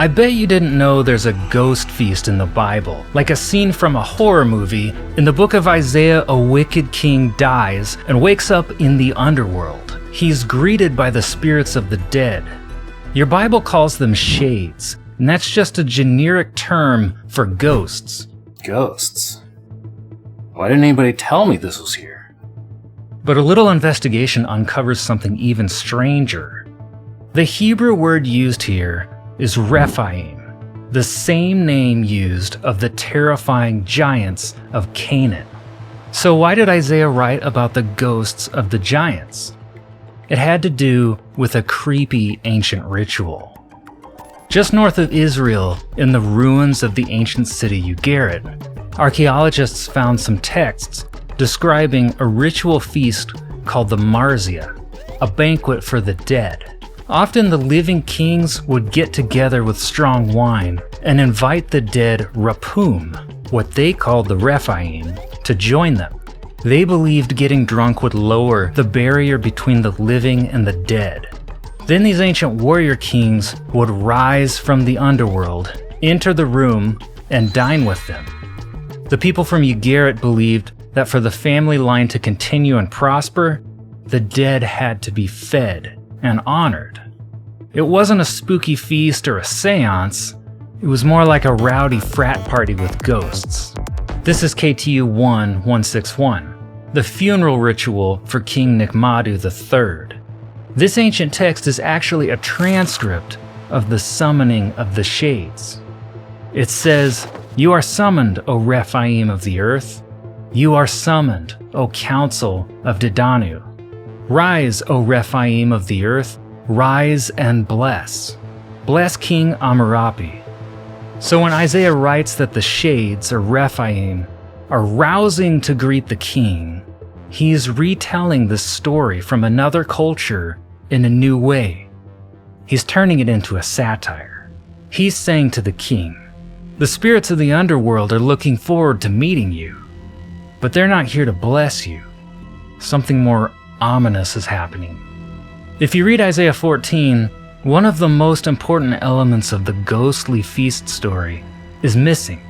I bet you didn't know there's a ghost feast in the Bible. Like a scene from a horror movie, in the book of Isaiah, a wicked king dies and wakes up in the underworld. He's greeted by the spirits of the dead. Your Bible calls them shades, and that's just a generic term for ghosts. Ghosts? Why didn't anybody tell me this was here? But a little investigation uncovers something even stranger. The Hebrew word used here is Rephaim, the same name used of the terrifying giants of Canaan. So why did Isaiah write about the ghosts of the giants? It had to do with a creepy ancient ritual. Just north of Israel, in the ruins of the ancient city Ugaritic, archaeologists found some texts describing a ritual feast called the Marzeah, a banquet for the dead. Often the living kings would get together with strong wine and invite the dead Rpum, what they called the Rephaim, to join them. They believed getting drunk would lower the barrier between the living and the dead. Then these ancient warrior kings would rise from the underworld, enter the room, and dine with them. The people from Ugaritic believed that for the family line to continue and prosper, the dead had to be fed and honored. It wasn't a spooky feast or a seance, it was more like a rowdy frat party with ghosts. This is KTU 1161, the funeral ritual for King Nickmadu III. This ancient text is actually a transcript of the summoning of the shades. It says, "You are summoned, O Rephaim of the earth. You are summoned, O council of Dedanu. Rise, O Rephaim of the earth, rise and bless. Bless King Amurapi." So when Isaiah writes that the shades, or Rephaim, are rousing to greet the king, he's retelling this story from another culture in a new way. He's turning it into a satire. He's saying to the king, the spirits of the underworld are looking forward to meeting you, but they're not here to bless you. Something more ominous is happening. If you read Isaiah 14, one of the most important elements of the ghostly feast story is missing.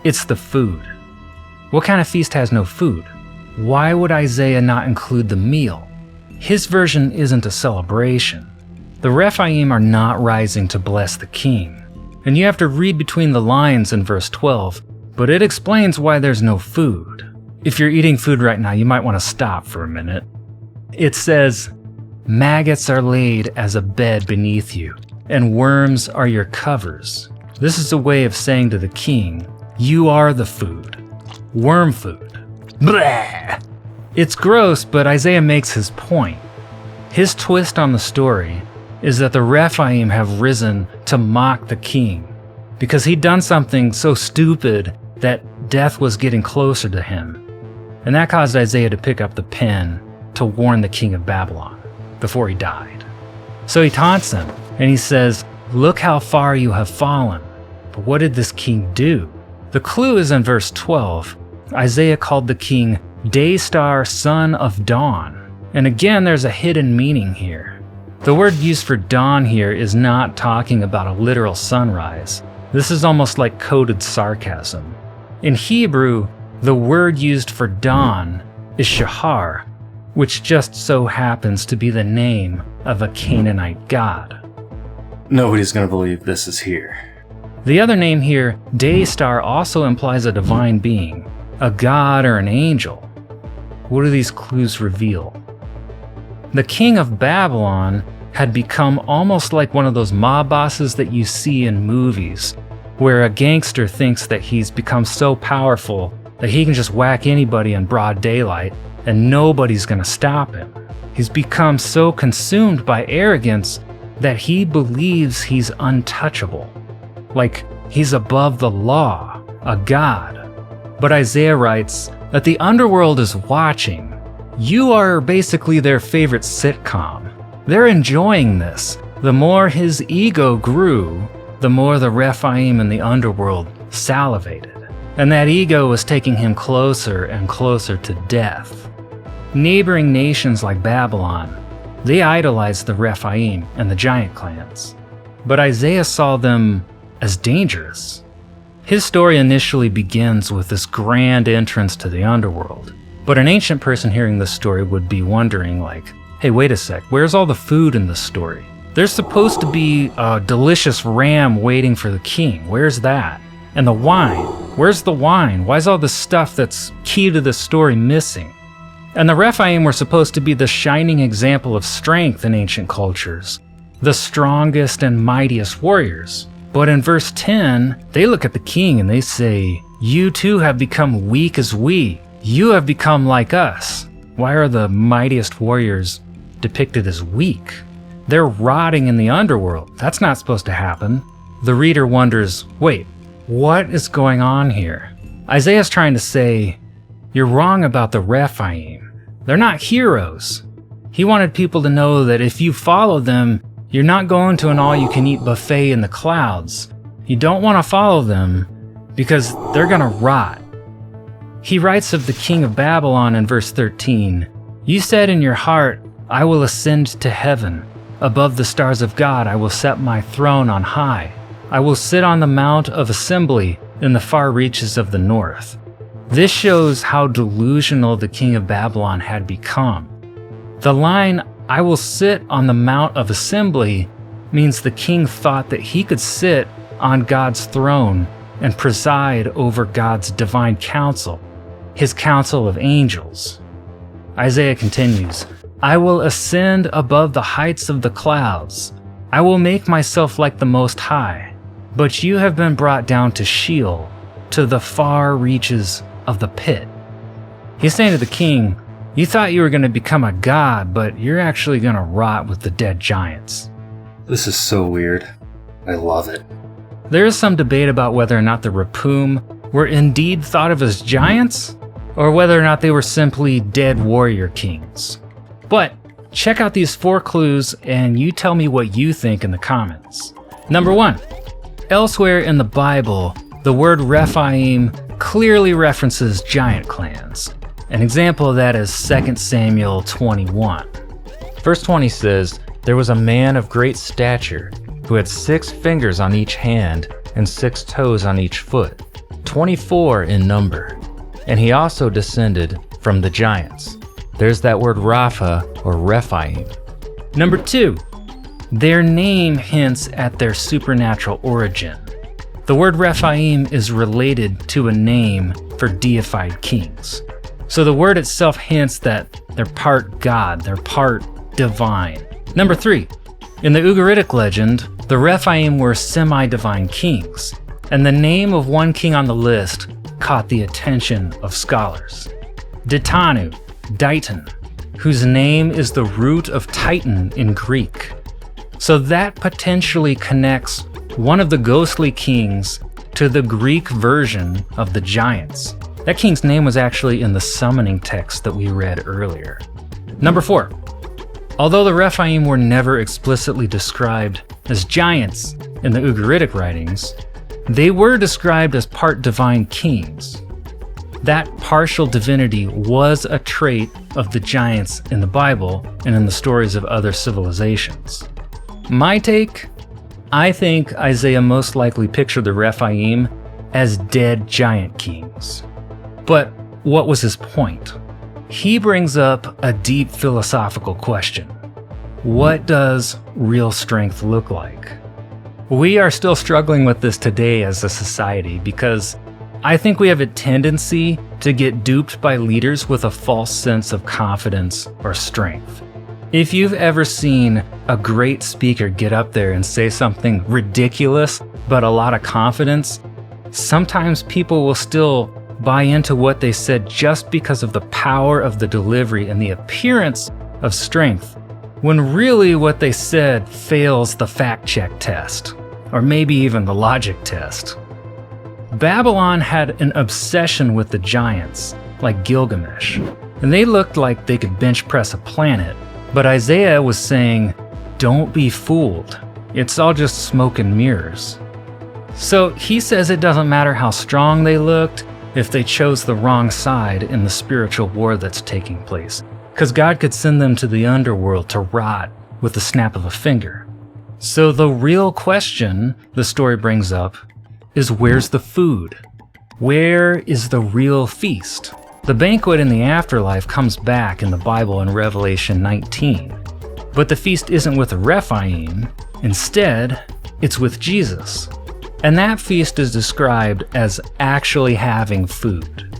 It's the food. What kind of feast has no food? Why would Isaiah not include the meal? His version isn't a celebration. The Rephaim are not rising to bless the king. And you have to read between the lines in verse 12, but it explains why there's no food. If you're eating food right now, you might want to stop for a minute. It says, "Maggots are laid as a bed beneath you, and worms are your covers." This is a way of saying to the king, you are the food. Worm food. Blah! It's gross, but Isaiah makes his point. His twist on the story is that the Rephaim have risen to mock the king, because he'd done something so stupid that death was getting closer to him. And that caused Isaiah to pick up the pen to warn the king of Babylon before he died. So he taunts him, and he says, "Look how far you have fallen." But what did this king do? The clue is in verse 12. Isaiah called the king Day Star, Son of Dawn. And again, there's a hidden meaning here. The word used for dawn here is not talking about a literal sunrise. This is almost like coded sarcasm. In Hebrew, the word used for dawn is shahar, which just so happens to be the name of a Canaanite god. Nobody's gonna believe this is here. The other name here, Day Star, also implies a divine being, a god or an angel. What do these clues reveal? The king of Babylon had become almost like one of those mob bosses that you see in movies, where a gangster thinks that he's become so powerful that he can just whack anybody in broad daylight and nobody's gonna stop him. He's become so consumed by arrogance that he believes he's untouchable, like he's above the law, a god. But Isaiah writes that the underworld is watching. You are basically their favorite sitcom. They're enjoying this. The more his ego grew, the more the Rephaim in the underworld salivated. And that ego was taking him closer and closer to death. Neighboring nations like Babylon, they idolized the Rephaim and the giant clans. but Isaiah saw them as dangerous. His story initially begins with this grand entrance to the underworld, but an ancient person hearing this story would be wondering like, hey, wait a sec, where's all the food in this story? There's supposed to be a delicious ram waiting for the king. Where's that? And the wine. Where's the wine? Why's all the stuff that's key to this story missing? And the Rephaim were supposed to be the shining example of strength in ancient cultures, the strongest and mightiest warriors. But in verse 10, they look at the king and they say, you too have become weak as we. You have become like us. Why are the mightiest warriors depicted as weak? They're rotting in the underworld. That's not supposed to happen. The reader wonders, wait, what is going on here? Isaiah's trying to say, you're wrong about the Rephaim. They're not heroes. He wanted people to know that if you follow them, you're not going to an all-you-can-eat buffet in the clouds. You don't want to follow them because they're going to rot. He writes of the king of Babylon in verse 13, you said in your heart, I will ascend to heaven. Above the stars of God, I will set my throne on high. I will sit on the mount of assembly in the far reaches of the north. This shows how delusional the king of Babylon had become. The line, I will sit on the mount of assembly, means the king thought that he could sit on God's throne and preside over God's divine council, his council of angels. Isaiah continues, I will ascend above the heights of the clouds. I will make myself like the Most High. But you have been brought down to Sheol, to the far reaches of the pit. He's saying to the king, you thought you were going to become a god, but you're actually going to rot with the dead giants. This is so weird. I love it. There is some debate about whether or not the Rpum were indeed thought of as giants, or whether or not they were simply dead warrior kings. But check out these 4 clues and you tell me what you think in the comments. Number 1, elsewhere in the Bible, the word Rephaim clearly references giant clans. An example of that is 2 Samuel 21. Verse 20 says, there was a man of great stature who had 6 fingers on each hand and 6 toes on each foot, 24 in number. And he also descended from the giants. There's that word Rapha or Rephaim. Number 2, their name hints at their supernatural origin. The word Rephaim is related to a name for deified kings. So the word itself hints that they're part God, they're part divine. Number 3, in the Ugaritic legend, the Rephaim were semi-divine kings, and the name of one king on the list caught the attention of scholars. Ditanu, Dighton, whose name is the root of Titan in Greek. So that potentially connects one of the ghostly kings to the Greek version of the giants. That king's name was actually in the summoning text that we read earlier. Number 4, although the Rephaim were never explicitly described as giants in the Ugaritic writings, they were described as part divine kings. That partial divinity was a trait of the giants in the Bible and in the stories of other civilizations. My take? I think Isaiah most likely pictured the Rephaim as dead giant kings. But what was his point? He brings up a deep philosophical question. What does real strength look like? We are still struggling with this today as a society because I think we have a tendency to get duped by leaders with a false sense of confidence or strength. If you've ever seen a great speaker get up there and say something ridiculous but a lot of confidence, sometimes people will still buy into what they said just because of the power of the delivery and the appearance of strength, when really what they said fails the fact-check test, or maybe even the logic test. Babylon had an obsession with the giants, like Gilgamesh, and they looked like they could bench press a planet, but Isaiah was saying, don't be fooled. It's all just smoke and mirrors. So he says it doesn't matter how strong they looked if they chose the wrong side in the spiritual war that's taking place, because God could send them to the underworld to rot with the snap of a finger. So the real question the story brings up is, where's the food? Where is the real feast? The banquet in the afterlife comes back in the Bible in Revelation 19. But the feast isn't with Rephaim. Instead, it's with Jesus. And that feast is described as actually having food.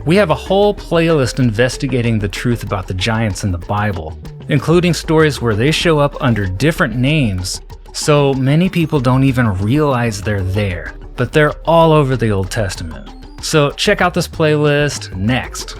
We have a whole playlist investigating the truth about the giants in the Bible, including stories where they show up under different names, so many people don't even realize they're there, but they're all over the Old Testament. So check out this playlist next.